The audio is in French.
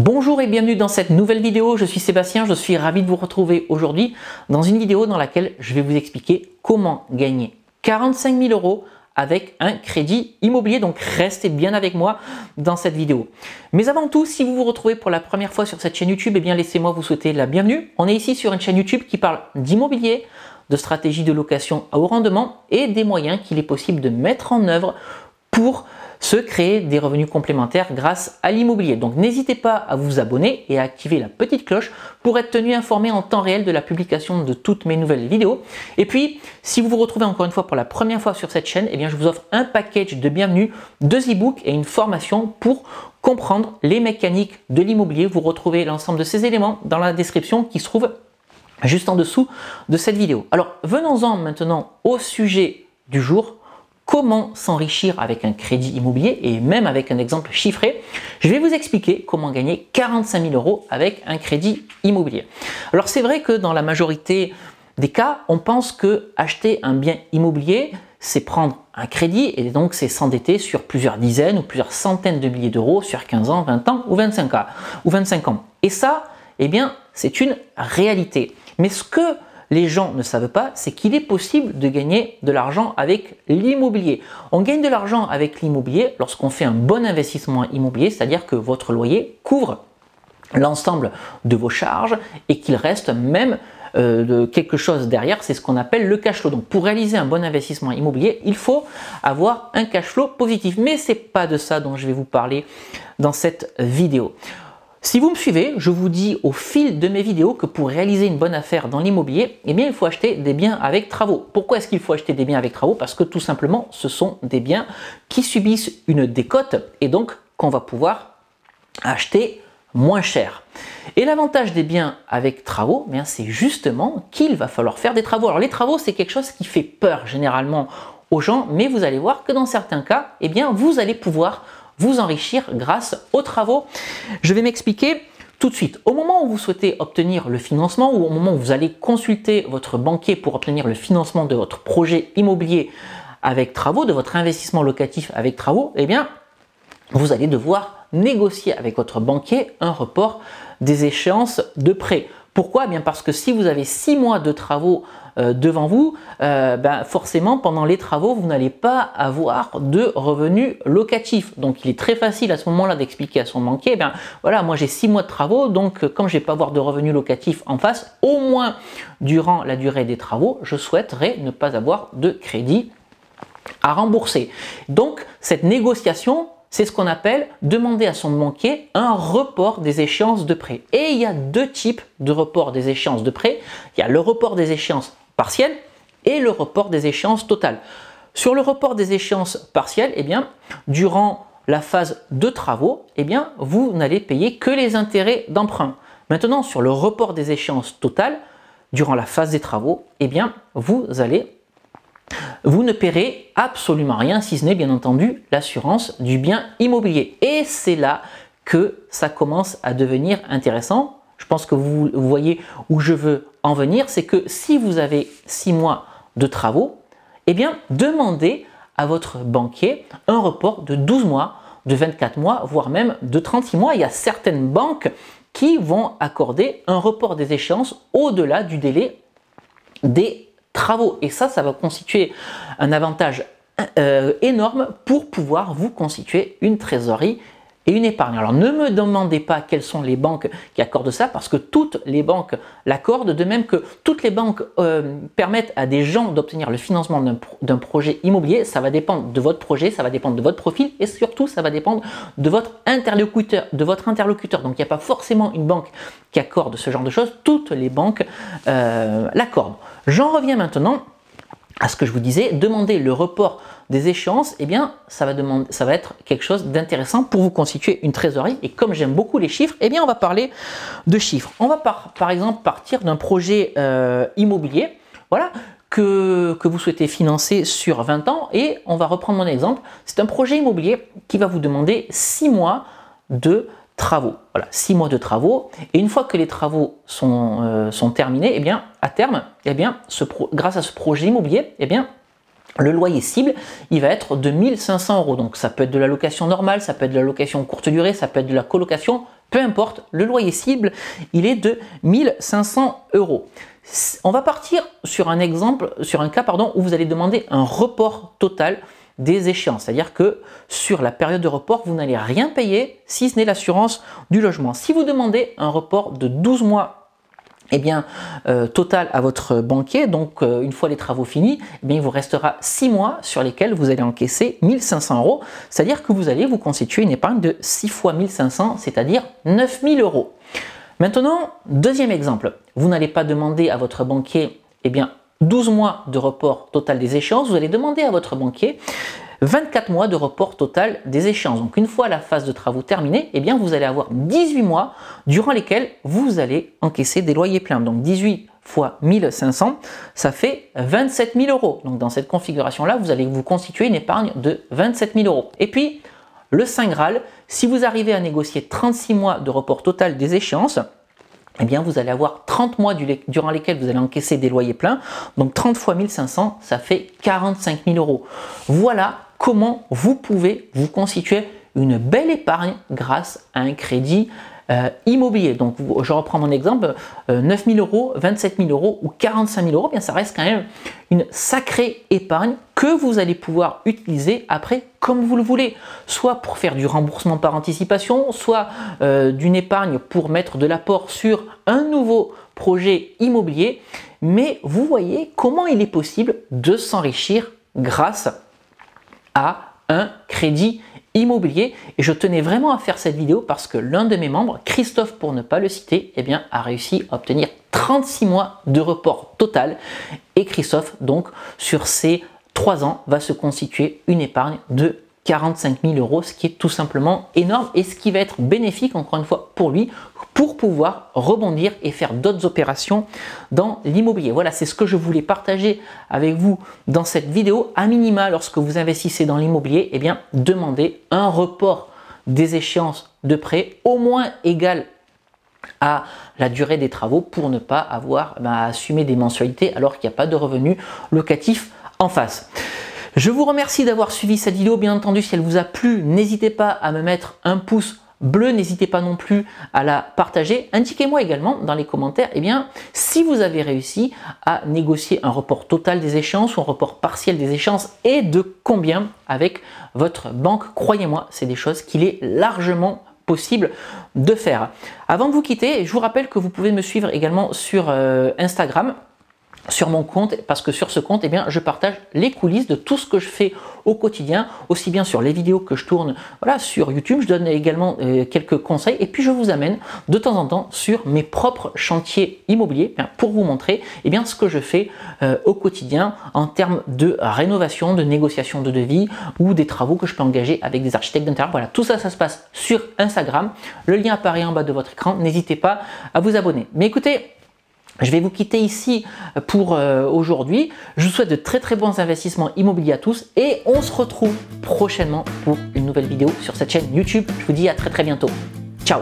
Bonjour et bienvenue dans cette nouvelle vidéo, je suis Sébastien, je suis ravi de vous retrouver aujourd'hui dans une vidéo dans laquelle je vais vous expliquer comment gagner 45 000 € avec un crédit immobilier, donc restez bien avec moi dans cette vidéo. Mais avant tout, si vous vous retrouvez pour la première fois sur cette chaîne YouTube, eh bien laissez-moi vous souhaiter la bienvenue. On est ici sur une chaîne YouTube qui parle d'immobilier, de stratégie de location à haut rendement et des moyens qu'il est possible de mettre en œuvre pour se créer des revenus complémentaires grâce à l'immobilier. Donc n'hésitez pas à vous abonner et à activer la petite cloche pour être tenu informé en temps réel de la publication de toutes mes nouvelles vidéos. Et puis, si vous vous retrouvez encore une fois pour la première fois sur cette chaîne, eh bien je vous offre un package de bienvenue, 2 e-books et une formation pour comprendre les mécaniques de l'immobilier. Vous retrouvez l'ensemble de ces éléments dans la description qui se trouve juste en dessous de cette vidéo. Alors venons-en maintenant au sujet du jour. Comment s'enrichir avec un crédit immobilier et même avec un exemple chiffré. Je vais vous expliquer comment gagner 45 000 € avec un crédit immobilier. Alors c'est vrai que dans la majorité des cas, on pense que acheter un bien immobilier, c'est prendre un crédit et donc c'est s'endetter sur plusieurs dizaines ou plusieurs centaines de milliers d'euros sur 15 ans, 20 ans ou 25 ans. Et ça, eh bien, c'est une réalité. Mais ce que les gens ne savent pas, c'est qu'il est possible de gagner de l'argent avec l'immobilier. On gagne de l'argent avec l'immobilier lorsqu'on fait un bon investissement immobilier, c'est-à-dire que votre loyer couvre l'ensemble de vos charges et qu'il reste même de quelque chose derrière, c'est ce qu'on appelle le cash flow. Donc pour réaliser un bon investissement immobilier, il faut avoir un cash flow positif. Mais ce n'est pas de ça dont je vais vous parler dans cette vidéo. Si vous me suivez, je vous dis au fil de mes vidéos que pour réaliser une bonne affaire dans l'immobilier, eh bien, il faut acheter des biens avec travaux. Pourquoi est-ce qu'il faut acheter des biens avec travaux? Parce que tout simplement, ce sont des biens qui subissent une décote et donc qu'on va pouvoir acheter moins cher. Et l'avantage des biens avec travaux, eh c'est justement qu'il va falloir faire des travaux. Alors les travaux, c'est quelque chose qui fait peur généralement aux gens, mais vous allez voir que dans certains cas, eh bien, vous allez pouvoir vous enrichir grâce aux travaux. Je vais m'expliquer tout de suite. Au moment où vous souhaitez obtenir le financement ou au moment où vous allez consulter votre banquier pour obtenir le financement de votre projet immobilier avec travaux, de votre investissement locatif avec travaux, eh bien, vous allez devoir négocier avec votre banquier un report des échéances de prêt. Pourquoi? Eh bien parce que si vous avez 6 mois de travaux devant vous, forcément pendant les travaux vous n'allez pas avoir de revenus locatifs. Donc il est très facile à ce moment-là d'expliquer à son banquier, voilà, moi j'ai 6 mois de travaux, donc comme je ne vais pas avoir de revenus locatifs en face, au moins durant la durée des travaux, je souhaiterais ne pas avoir de crédit à rembourser. Donc cette négociation, c'est ce qu'on appelle demander à son banquier un report des échéances de prêt. Et il y a 2 types de report des échéances de prêt. Il y a le report des échéances partielles et le report des échéances totales. Sur le report des échéances partielles, eh bien, durant la phase de travaux, eh bien, vous n'allez payer que les intérêts d'emprunt. Maintenant, sur le report des échéances totales, durant la phase des travaux, eh bien, vous ne paierez absolument rien si ce n'est bien entendu l'assurance du bien immobilier. Et c'est là que ça commence à devenir intéressant. Je pense que vous voyez où je veux en venir. C'est que si vous avez 6 mois de travaux, eh bien demandez à votre banquier un report de 12 mois, de 24 mois, voire même de 36 mois. Il y a certaines banques qui vont accorder un report des échéances au-delà du délai des travaux. Et ça va constituer un avantage énorme pour pouvoir vous constituer une trésorerie et une épargne. Alors ne me demandez pas quelles sont les banques qui accordent ça, parce que toutes les banques l'accordent, de même que toutes les banques permettent à des gens d'obtenir le financement d'un projet immobilier. Ça va dépendre de votre projet, ça va dépendre de votre profil et surtout ça va dépendre de votre interlocuteur. Donc il n'y a pas forcément une banque qui accorde ce genre de choses, toutes les banques l'accordent. J'en reviens maintenant à ce que je vous disais, demander le report des échéances, eh bien, ça va être quelque chose d'intéressant pour vous constituer une trésorerie. Et comme j'aime beaucoup les chiffres, eh bien, on va parler de chiffres. On va par exemple partir d'un projet immobilier, voilà, que vous souhaitez financer sur 20 ans. Et on va reprendre mon exemple. C'est un projet immobilier qui va vous demander 6 mois de travaux. Voilà, 6 mois de travaux. Et une fois que les travaux sont terminés, eh bien, à terme, eh bien, grâce à ce projet immobilier, eh bien, le loyer cible, il va être de 1 500 €. Donc ça peut être de la location normale, ça peut être de la location courte durée, ça peut être de la colocation, peu importe, le loyer cible, il est de 1500 euros. On va partir sur un exemple, sur un cas où vous allez demander un report total des échéances. C'est-à-dire que sur la période de report, vous n'allez rien payer si ce n'est l'assurance du logement. Si vous demandez un report de 12 mois total à votre banquier, donc une fois les travaux finis, il vous restera 6 mois sur lesquels vous allez encaisser 1500 euros. C'est-à-dire que vous allez vous constituer une épargne de 6 fois 1500, c'est-à-dire 9000 euros. Maintenant, deuxième exemple, vous n'allez pas demander à votre banquier 12 mois de report total des échéances, vous allez demander à votre banquier 24 mois de report total des échéances. Donc une fois la phase de travaux terminée, vous allez avoir 18 mois durant lesquels vous allez encaisser des loyers pleins. Donc 18 fois 1500, ça fait 27 000 euros. Donc dans cette configuration-là, vous allez vous constituer une épargne de 27 000 euros. Et puis, le Saint Graal, si vous arrivez à négocier 36 mois de report total des échéances, vous allez avoir 30 mois durant lesquels vous allez encaisser des loyers pleins. Donc 30 fois 1500, ça fait 45 000 euros. Voilà comment vous pouvez vous constituer une belle épargne grâce à un crédit immobilier. Donc je reprends mon exemple, 9 000 euros, 27 000 euros ou 45 000 euros, ça reste quand même une sacrée épargne que vous allez pouvoir utiliser après comme vous le voulez, soit pour faire du remboursement par anticipation, soit d'une épargne pour mettre de l'apport sur un nouveau projet immobilier. Mais vous voyez comment il est possible de s'enrichir grâce à un crédit immobilier. Et je tenais vraiment à faire cette vidéo parce que l'un de mes membres, Christophe pour ne pas le citer, a réussi à obtenir 36 mois de report total. Et Christophe, donc, sur ces 3 ans, va se constituer une épargne de 45 000 euros, ce qui est tout simplement énorme et ce qui va être bénéfique, encore une fois, pour lui, pour pouvoir rebondir et faire d'autres opérations dans l'immobilier. Voilà, c'est ce que je voulais partager avec vous dans cette vidéo. À minima, lorsque vous investissez dans l'immobilier, demandez un report des échéances de prêt au moins égal à la durée des travaux pour ne pas avoir à assumer des mensualités alors qu'il n'y a pas de revenus locatifs en face. Je vous remercie d'avoir suivi cette vidéo. Bien entendu, si elle vous a plu, n'hésitez pas à me mettre un pouce bleu. N'hésitez pas non plus à la partager. Indiquez-moi également dans les commentaires si vous avez réussi à négocier un report total des échéances ou un report partiel des échéances et de combien avec votre banque. Croyez-moi, c'est des choses qu'il est largement possible de faire. Avant de vous quitter, je vous rappelle que vous pouvez me suivre également sur Instagram, sur mon compte, parce que sur ce compte, je partage les coulisses de tout ce que je fais au quotidien, aussi bien sur les vidéos que je tourne sur YouTube. Je donne également quelques conseils et puis je vous amène de temps en temps sur mes propres chantiers immobiliers pour vous montrer ce que je fais au quotidien en termes de rénovation, de négociation de devis ou des travaux que je peux engager avec des architectes d'intérieur. Voilà, tout ça, ça se passe sur Instagram. Le lien apparaît en bas de votre écran. N'hésitez pas à vous abonner. Mais écoutez, je vais vous quitter ici pour aujourd'hui. Je vous souhaite de très bons investissements immobiliers à tous et on se retrouve prochainement pour une nouvelle vidéo sur cette chaîne YouTube. Je vous dis à très bientôt. Ciao!